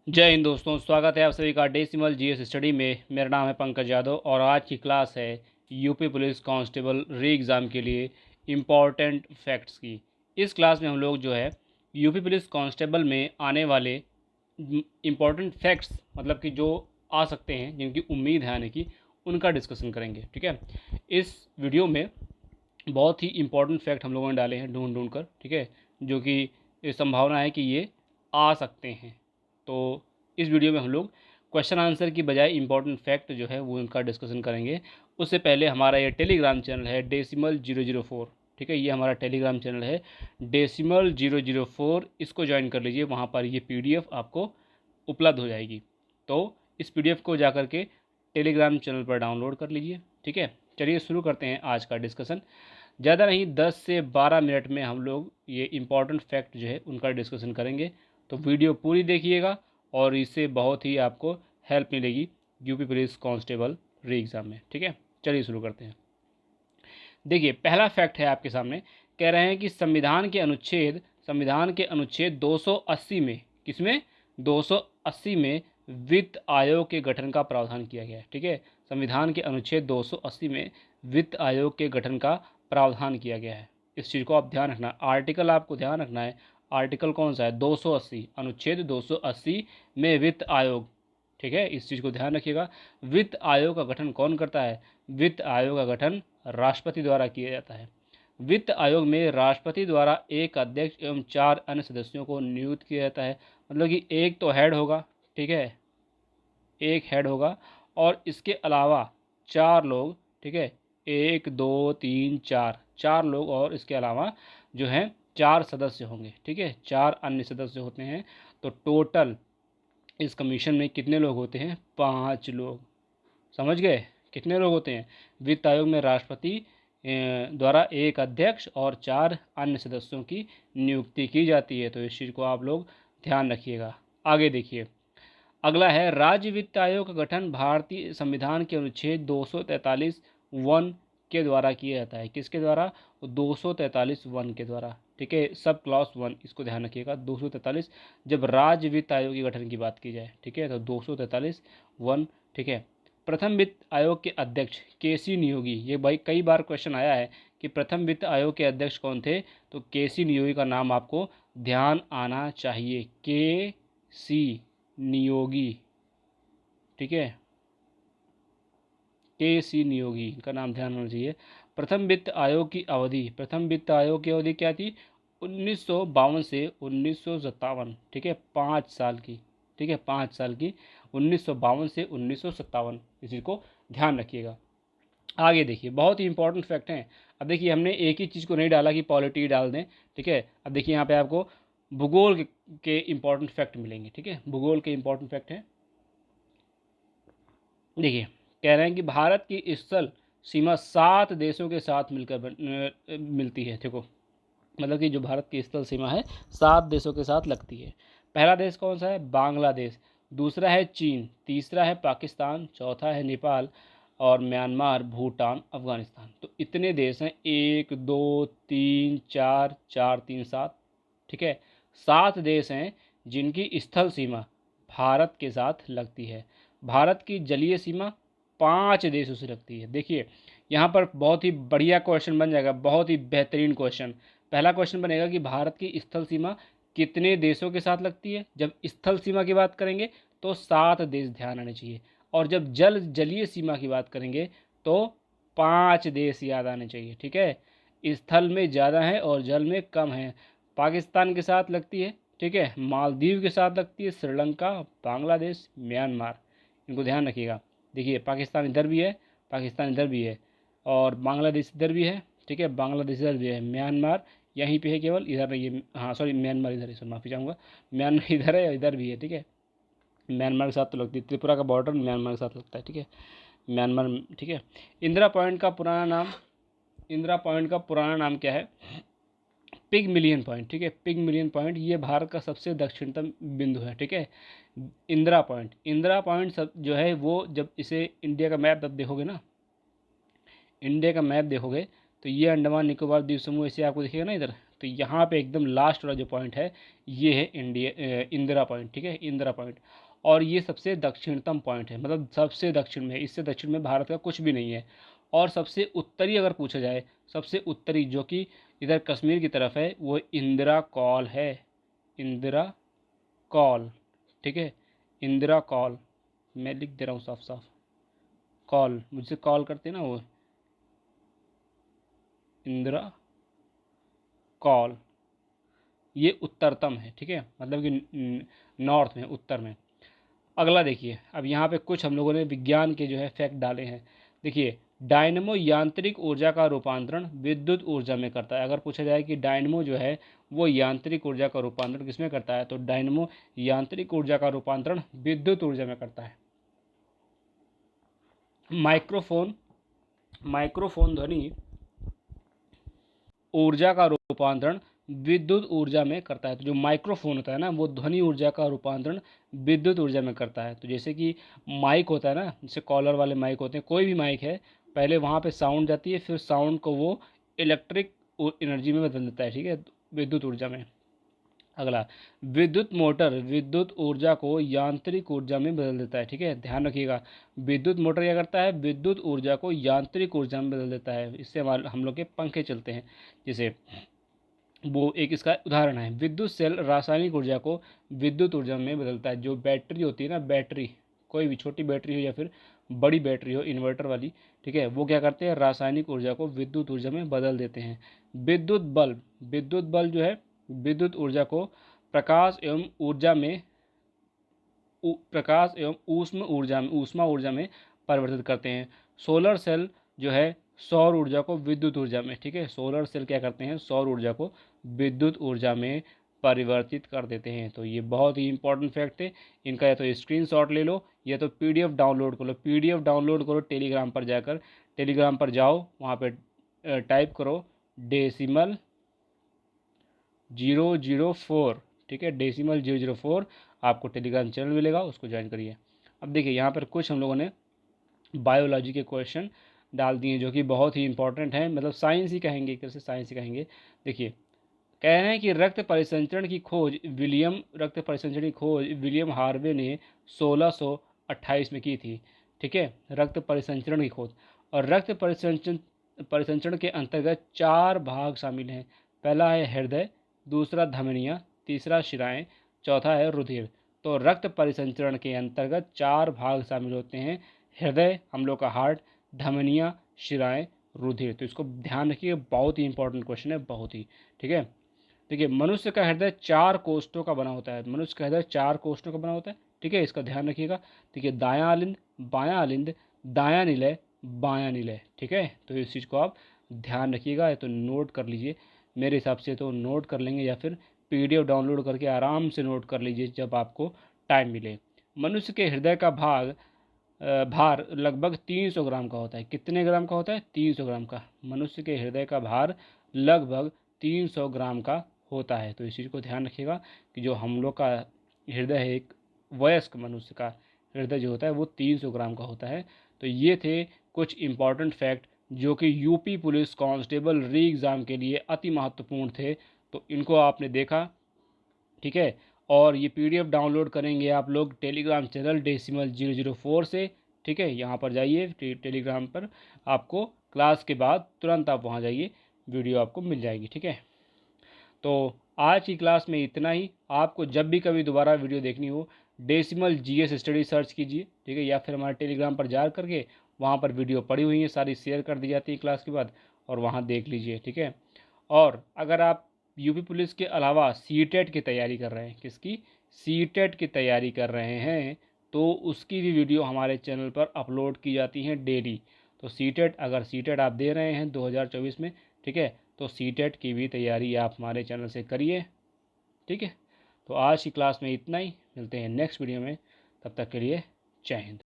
जय हिंद दोस्तों, स्वागत है आप सभी का डेसिमल जीएस स्टडी में। मेरा नाम है पंकज यादव और आज की क्लास है यूपी पुलिस कांस्टेबल री एग्ज़ाम के लिए इम्पॉर्टेंट फैक्ट्स की। इस क्लास में हम लोग जो है यूपी पुलिस कांस्टेबल में आने वाले इम्पॉर्टेंट फैक्ट्स मतलब कि जो आ सकते हैं, जिनकी उम्मीद है आने की, उनका डिस्कशन करेंगे। ठीक है, इस वीडियो में बहुत ही इम्पॉर्टेंट फैक्ट हम लोगों ने डाले हैं ढूंढ ढूंढ कर। ठीक है, जो कि संभावना है कि ये आ सकते हैं। तो इस वीडियो में हम लोग क्वेश्चन आंसर की बजाय इम्पॉर्टेंट फैक्ट जो है वो उनका डिस्कशन करेंगे। उससे पहले हमारा ये टेलीग्राम चैनल है डेसिमल 004। ठीक है, ये हमारा टेलीग्राम चैनल है डेसिमल 004। इसको ज्वाइन कर लीजिए, वहाँ पर ये PDF आपको उपलब्ध हो जाएगी। तो इस PDF को जा कर के टेलीग्राम चैनल पर डाउनलोड कर लीजिए। ठीक है, चलिए शुरू करते हैं आज का डिस्कशन। ज़्यादा नहीं, 10 से 12 मिनट में हम लोग ये इम्पॉर्टेंट फैक्ट जो है उनका डिस्कशन करेंगे। तो वीडियो पूरी देखिएगा और इससे बहुत ही आपको हेल्प मिलेगी यूपी पुलिस कांस्टेबल री एग्ज़ाम में। ठीक है, चलिए शुरू करते हैं। देखिए, पहला फैक्ट है आपके सामने। कह रहे हैं कि संविधान के अनुच्छेद 280 में, किसमें, 280 में वित्त आयोग के गठन का प्रावधान किया गया है। ठीक है, संविधान के अनुच्छेद 280 में वित्त आयोग के गठन का प्रावधान किया गया है। इस चीज़ को आप ध्यान रखना, आर्टिकल आपको ध्यान रखना है। आर्टिकल कौन सा है? 280, अनुच्छेद 280 में वित्त आयोग। ठीक है, इस चीज़ को ध्यान रखिएगा। वित्त आयोग का गठन कौन करता है? वित्त आयोग का गठन राष्ट्रपति द्वारा किया जाता है। वित्त आयोग में राष्ट्रपति द्वारा एक अध्यक्ष एवं 4 अन्य सदस्यों को नियुक्त किया जाता है। मतलब कि एक तो हेड होगा। ठीक है, एक हेड होगा और इसके अलावा 4 लोग। ठीक है, 1 2 3 4, 4 लोग और इसके अलावा जो हैं 4 सदस्य होंगे। ठीक है, 4 अन्य सदस्य होते हैं। तो टोटल इस कमीशन में कितने लोग होते हैं? 5 लोग। समझ गए कितने लोग होते हैं? वित्त आयोग में राष्ट्रपति द्वारा एक अध्यक्ष और 4 अन्य सदस्यों की नियुक्ति की जाती है। तो इस चीज़ को आप लोग ध्यान रखिएगा। आगे देखिए, अगला है राज्य वित्त आयोग का गठन भारतीय संविधान के अनुच्छेद 243(1) के द्वारा किया जाता है। किसके द्वारा? 243(1) के द्वारा। ठीक है, सब क्लॉज 1, इसको ध्यान रखिएगा। 243 जब राज्य वित्त आयोग के गठन की बात की जाए। ठीक है, तो 243(1). ठीक है, प्रथम वित्त आयोग के अध्यक्ष KC नियोगी। ये भाई कई बार क्वेश्चन आया है कि प्रथम वित्त आयोग के अध्यक्ष कौन थे? तो KC नियोगी का नाम आपको ध्यान आना चाहिए। KC नियोगी। ठीक है, KC नियोगी का नाम ध्यान होना चाहिए। प्रथम वित्त आयोग की अवधि, प्रथम वित्त आयोग की अवधि क्या थी? 1952 से 1957। ठीक है, 5 साल की। ठीक है, 5 साल की, 1952 से 1957। इसी को ध्यान रखिएगा। आगे देखिए, बहुत ही इंपॉर्टेंट फैक्ट हैं। अब देखिए, हमने एक ही चीज़ को नहीं डाला कि पॉलिटी डाल दें। ठीक है, अब देखिए यहाँ पे आपको भूगोल के इंपॉर्टेंट फैक्ट मिलेंगे। ठीक है, भूगोल के इंपॉर्टेंट फैक्ट हैं। देखिए, कह रहे हैं कि भारत की स्थल सीमा 7 देशों के साथ मिलकर मिलती है। देखो, मतलब कि जो भारत की स्थल सीमा है 7 देशों के साथ लगती है। पहला देश कौन सा है? बांग्लादेश। दूसरा है चीन। तीसरा है पाकिस्तान। चौथा है नेपाल और म्यांमार, भूटान, अफगानिस्तान। तो इतने देश हैं, 1 2 3 4, 4 3 7। ठीक है, 7 देश हैं जिनकी स्थल सीमा भारत के साथ लगती है। भारत की जलीय सीमा 5 देशों से लगती है। देखिए, यहाँ पर बहुत ही बढ़िया क्वेश्चन बन जाएगा, बहुत ही बेहतरीन क्वेश्चन। पहला क्वेश्चन बनेगा कि भारत की स्थल सीमा कितने देशों के साथ लगती है? जब स्थल सीमा की बात करेंगे तो 7 देश ध्यान आने चाहिए। और जब जलीय सीमा की बात करेंगे तो 5 देश याद आने चाहिए। ठीक है, स्थल में ज़्यादा है और जल में कम है। पाकिस्तान के साथ लगती है। ठीक है, मालदीव के साथ लगती है, श्रीलंका, बांग्लादेश, म्यांमार। इनको ध्यान रखिएगा। देखिए, पाकिस्तान इधर भी है, पाकिस्तान इधर भी है और बांग्लादेश इधर भी है। ठीक है, बांग्लादेश इधर भी है। म्यांमार यहीं पे है, केवल इधर नहीं है। हाँ सॉरी, म्यांमार इधर है, सर माफ़ी चाहूँगा। म्यांमार इधर है और इधर भी है। ठीक है, म्यांमार के साथ तो लगती है, त्रिपुरा का बॉर्डर म्यांमार के साथ लगता है। ठीक है, म्यांमार। ठीक है, इंदिरा पॉइंट का पुराना नाम, इंदिरा पॉइंट का पुराना नाम क्या है? Pig million point. ठीक है, पिग मिलियन पॉइंट ये भारत का सबसे दक्षिणतम बिंदु है। ठीक है, इंदिरा पॉइंट, इंदिरा पॉइंट सब जो है वो, जब इसे इंडिया का मैप जब देखोगे ना, इंडिया का मैप देखोगे तो ये अंडमान निकोबार द्वीप समूह ऐसे आपको दिखेगा ना इधर। तो यहाँ पे एकदम लास्ट वाला जो पॉइंट है ये है इंदिरा पॉइंट, ठीक है, इंदिरा पॉइंट। और ये सबसे दक्षिणतम पॉइंट है, मतलब सबसे दक्षिण में, इससे दक्षिण में भारत का कुछ भी नहीं है। और सबसे उत्तरी अगर पूछा जाए, सबसे उत्तरी जो कि इधर कश्मीर की तरफ है, वो इंदिरा कॉल है, इंदिरा कॉल, ठीक है, इंदिरा कॉल। मैं लिख दे रहा हूँ साफ साफ, कॉल, मुझसे कॉल करते हैं ना वो, इंदिरा कॉल, ये उत्तरतम है, ठीक है, मतलब कि नॉर्थ में, उत्तर में। अगला देखिए, अब यहाँ पे कुछ हम लोगों ने विज्ञान के जो है फैक्ट डाले हैं। देखिए, डायनमो यांत्रिक ऊर्जा का रूपांतरण विद्युत ऊर्जा में करता है। अगर पूछा जाए कि डायनमो जो है वो यांत्रिक ऊर्जा का रूपांतरण किसमें करता है, तो डायनमो यांत्रिक ऊर्जा का रूपांतरण विद्युत ऊर्जा में करता है। माइक्रोफोन, माइक्रोफोन ध्वनि ऊर्जा का रूपांतरण विद्युत ऊर्जा में करता है। तो जो माइक्रोफोन होता है ना, वो ध्वनि ऊर्जा का रूपांतरण विद्युत ऊर्जा में करता है। तो जैसे कि माइक होता है ना, जैसे कॉलर वाले माइक होते हैं, कोई भी माइक है, पहले वहाँ पे साउंड जाती है, फिर साउंड को वो इलेक्ट्रिक एनर्जी में बदल देता है, ठीक है, विद्युत ऊर्जा में। अगला, विद्युत मोटर विद्युत ऊर्जा को यांत्रिक ऊर्जा में बदल देता है, ठीक है, ध्यान रखिएगा। विद्युत मोटर क्या करता है, विद्युत ऊर्जा को यांत्रिक ऊर्जा में बदल देता है। इससे हमारे हम लोग के पंखे चलते हैं, जैसे वो एक इसका उदाहरण है। विद्युत सेल रासायनिक ऊर्जा को विद्युत ऊर्जा में बदलता है। जो बैटरी होती है ना, बैटरी, कोई भी छोटी बैटरी हो या फिर बड़ी बैटरी हो इन्वर्टर वाली, ठीक है, वो क्या करते हैं, रासायनिक ऊर्जा को विद्युत ऊर्जा में बदल देते हैं। विद्युत बल्ब, विद्युत बल्ब जो है विद्युत ऊर्जा को प्रकाश एवं ऊर्जा में प्रकाश एवं ऊष्मा ऊर्जा में परिवर्तित करते हैं। सोलर सेल जो है सौर ऊर्जा को विद्युत ऊर्जा में, ठीक है, सोलर सेल क्या करते हैं, सौर ऊर्जा को विद्युत ऊर्जा में परिवर्तित कर देते हैं। तो ये बहुत ही इंपॉर्टेंट फैक्ट है। इनका या तो स्क्रीनशॉट ले लो या तो पीडीएफ डाउनलोड कर लो। पीडीएफ डाउनलोड करो, टेलीग्राम पर जाकर, टेलीग्राम पर जाओ, वहाँ पर टाइप करो डेसिमल 004, ठीक है, डेसिमल 004, आपको टेलीग्राम चैनल मिलेगा, उसको ज्वाइन करिए। अब देखिए, यहाँ पर कुछ हम लोगों ने बायोलॉजी के क्वेश्चन डाल दिए जो कि बहुत ही इंपॉर्टेंट हैं, मतलब साइंस ही कहेंगे, एक तरह से साइंस ही कहेंगे। देखिए, कह रहे हैं कि रक्त परिसंचरण की खोज विलियम हार्वे ने 1628 में की थी, ठीक है, रक्त परिसंचरण की खोज। और रक्त परिसंचरण के अंतर्गत 4 भाग शामिल हैं। पहला है हृदय, दूसरा धमनियाँ, तीसरा शिराएँ, चौथा है रुधिर। तो रक्त परिसंचरण के अंतर्गत 4 भाग शामिल होते हैं, हृदय हम लोग का हार्ट, धमनियाँ, शिराएँ, रुधिर। तो इसको ध्यान रखिए, बहुत ही इंपॉर्टेंट क्वेश्चन है, बहुत ही, ठीक है। देखिए, मनुष्य का हृदय 4 कोष्ठों का बना होता है, मनुष्य का हृदय 4 कोष्ठों का बना होता है, ठीक है, इसका ध्यान रखिएगा। देखिए, दायां अलिंद, बायां अलिंद, दायां निलय, बायां निलय, ठीक है। तो इस चीज़ को आप ध्यान रखिएगा, या तो नोट कर लीजिए, मेरे हिसाब से तो नोट कर लेंगे, या फिर पीडीएफ डाउनलोड करके आराम से नोट कर लीजिए जब आपको टाइम मिले। मनुष्य के हृदय का भार लगभग 300 ग्राम का होता है। कितने ग्राम का होता है, 300 ग्राम का। मनुष्य के हृदय का भार लगभग 300 ग्राम का होता है। तो इस चीज़ को ध्यान रखिएगा कि जो हम लोग का हृदय है, एक वयस्क मनुष्य का हृदय जो होता है वो 300 ग्राम का होता है। तो ये थे कुछ इम्पॉर्टेंट फैक्ट जो कि यूपी पुलिस कांस्टेबल री एग्ज़ाम के लिए अति महत्वपूर्ण थे। तो इनको आपने देखा, ठीक है। और ये पीडीएफ डाउनलोड करेंगे आप लोग टेलीग्राम चैनल डेसिमल 004 से, ठीक है। यहाँ पर जाइए टेलीग्राम पर, आपको क्लास के बाद तुरंत आप वहाँ जाइए, वीडियो आपको मिल जाएगी, ठीक है। तो आज की क्लास में इतना ही। आपको जब भी कभी दोबारा वीडियो देखनी हो, डेसिमल जीएस स्टडी सर्च कीजिए, ठीक है, या फिर हमारे टेलीग्राम पर जा करके वहाँ पर वीडियो पड़ी हुई है, सारी शेयर कर दी जाती है क्लास के बाद, और वहाँ देख लीजिए, ठीक है। और अगर आप यूपी पुलिस के अलावा सीटेट की तैयारी कर रहे हैं, किसकी, सीटेट की तैयारी कर रहे हैं, तो उसकी भी वीडियो हमारे चैनल पर अपलोड की जाती हैं डेली। तो सीटेट, अगर सीटेट आप दे रहे हैं 2024 में, ठीक है, तो सीटेट की भी तैयारी आप हमारे चैनल से करिए, ठीक है। तो आज की क्लास में इतना ही, मिलते हैं नेक्स्ट वीडियो में, तब तक के लिए जय हिंद।